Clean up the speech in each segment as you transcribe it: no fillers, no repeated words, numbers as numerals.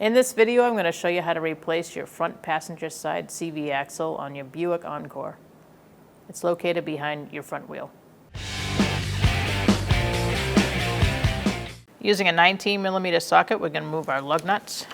In this video, I'm going to show you how to replace your front passenger side CV axle on your Buick Encore. It's located behind your front wheel. Using a 19mm socket, we're going to move our lug nuts.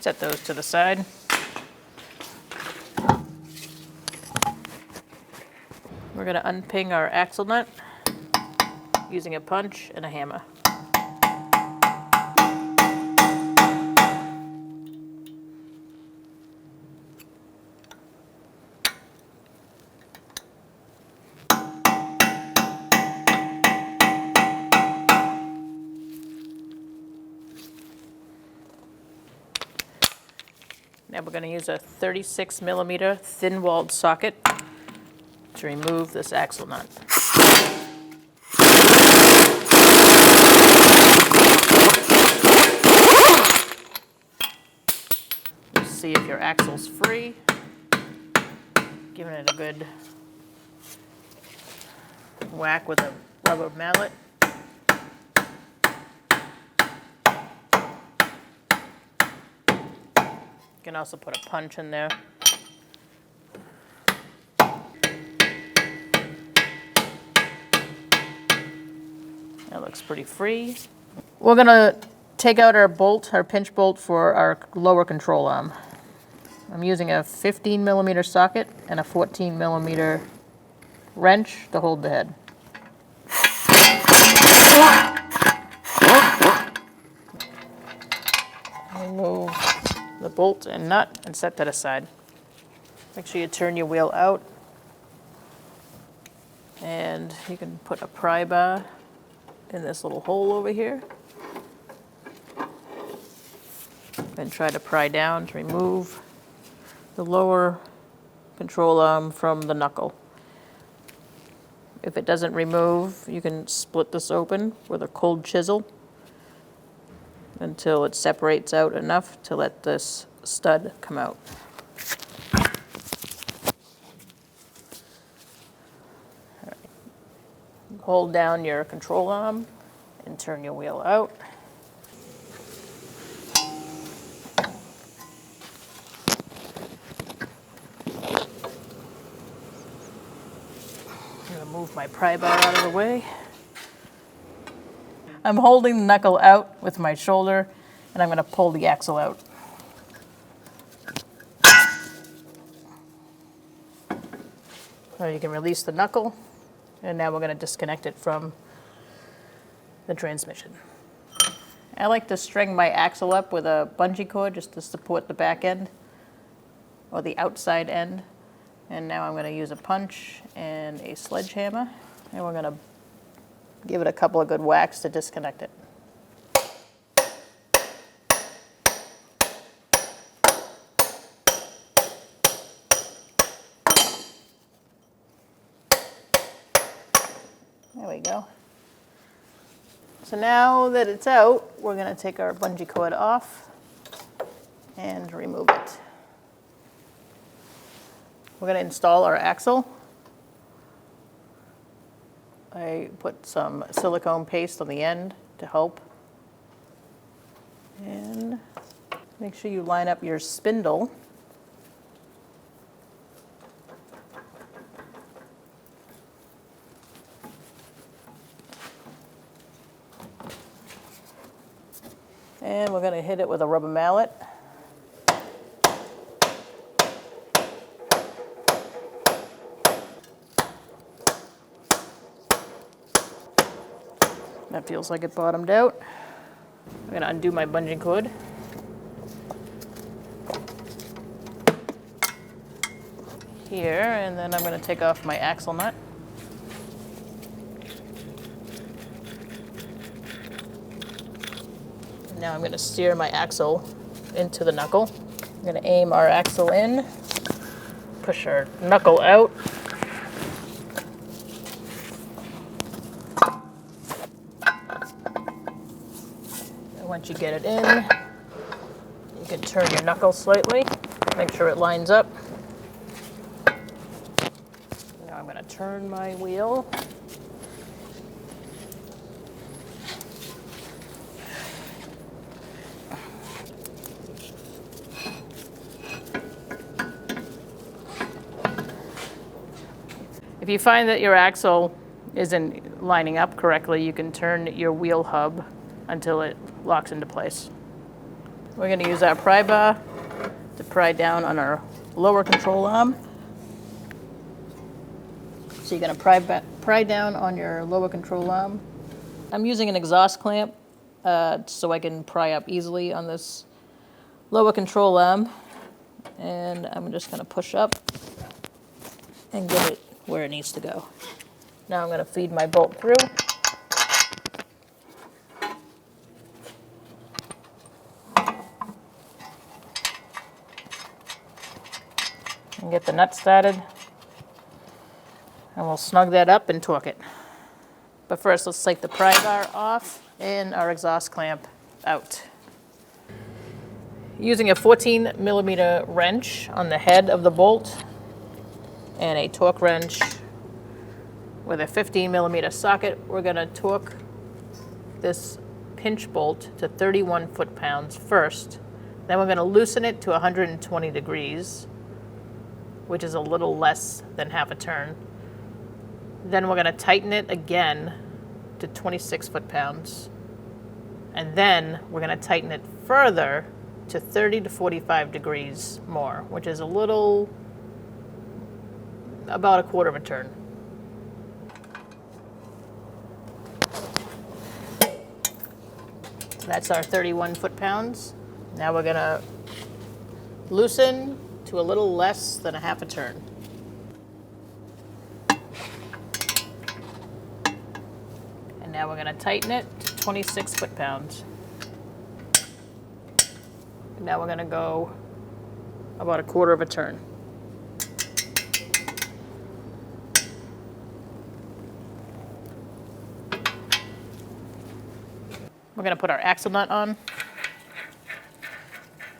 Set those to the side. We're going to unping our axle nut using a punch and a hammer. Now we're going to use a 36mm thin-walled socket to remove this axle nut. You'll see if your axle's free, giving it a good whack with a rubber mallet. You can also put a punch in there. That looks pretty free. We're going to take out our bolt, our pinch bolt for our lower control arm. I'm using a 15mm socket and a 14mm wrench to hold the head. Remove the bolt and nut and set that aside. Make sure you turn your wheel out, and you can put a pry bar in this little hole over here and try to pry down to remove the lower control arm from the knuckle. If it doesn't remove, you can split this open with a cold chisel until it separates out enough to let this stud come out. All right. Hold down your control arm and turn your wheel out. I'm going to move my pry bar out of the way. I'm holding the knuckle out with my shoulder, and I'm going to pull the axle out. So you can release the knuckle, and now we're going to disconnect it from the transmission. I like to string my axle up with a bungee cord just to support the back end, or the outside end. And now I'm going to use a punch and a sledgehammer, and we're going to give it a couple of good whacks to disconnect it. There we go. So now that it's out, we're going to take our bungee cord off and remove it. We're going to install our axle. I put some silicone paste on the end to help. And make sure you line up your spindle. And we're going to hit it with a rubber mallet. That feels like it bottomed out. I'm going to undo my bungee cord. Here, and then I'm going to take off my axle nut. Now I'm going to steer my axle into the knuckle. I'm going to aim our axle in, push our knuckle out, Once you get it in, you can turn your knuckle slightly, make sure it lines up. Now I'm going to turn my wheel. If you find that your axle isn't lining up correctly, you can turn your wheel hub until it locks into place. We're going to use our pry bar to pry down on our lower control arm. So you're going to pry down on your lower control arm. I'm using an exhaust clamp so I can pry up easily on this lower control arm. And I'm just going to push up and get it where it needs to go. Now I'm going to feed my bolt through. And get the nut started. And we'll snug that up and torque it. But first, let's take the pry bar off and our exhaust clamp out. Using a 14mm wrench on the head of the bolt and a torque wrench with a 15mm socket, we're going to torque this pinch bolt to 31 foot-pounds first. Then we're going to loosen it to 120 degrees, which is a little less than half a turn. Then we're going to tighten it again to 26 foot-pounds. And then we're going to tighten it further to 30 to 45 degrees more, which is about a quarter of a turn. So that's our 31 foot-pounds. Now we're going to loosen to a little less than a half a turn. And now we're going to tighten it to 26 foot-pounds. Now we're going to go about a quarter of a turn. We're going to put our axle nut on,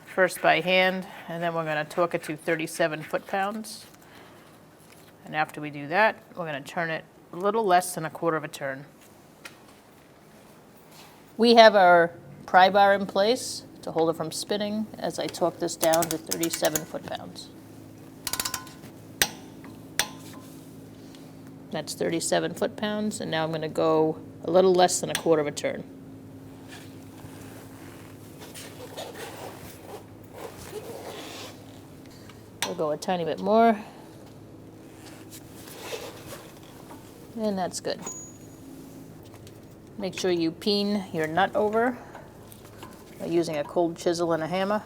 first by hand, and then we're going to torque it to 37 foot-pounds. And after we do that, we're going to turn it a little less than a quarter of a turn. We have our pry bar in place to hold it from spinning as I torque this down to 37 foot-pounds. That's 37 foot-pounds, and now I'm going to go a little less than a quarter of a turn. We'll go a tiny bit more. And that's good. Make sure you peen your nut over by using a cold chisel and a hammer.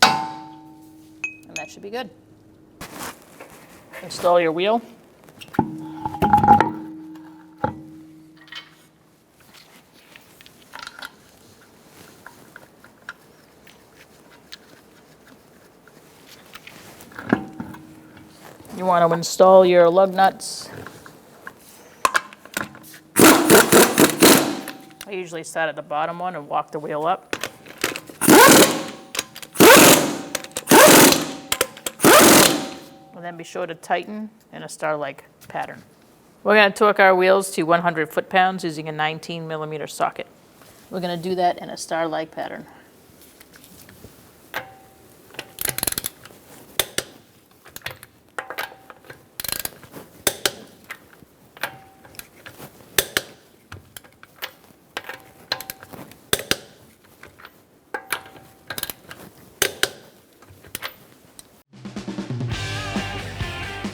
And that should be good. Install your wheel. You want to install your lug nuts. I usually start at the bottom one and walk the wheel up. And then be sure to tighten in a star-like pattern. We're going to torque our wheels to 100 foot-pounds using a 19mm socket. We're going to do that in a star-like pattern.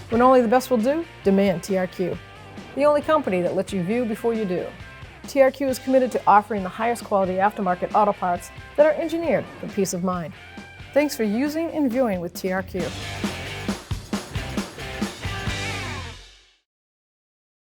When only the best will do, demand TRQ. The only company that lets you view before you do. TRQ is committed to offering the highest quality aftermarket auto parts that are engineered for peace of mind. Thanks for using and viewing with TRQ.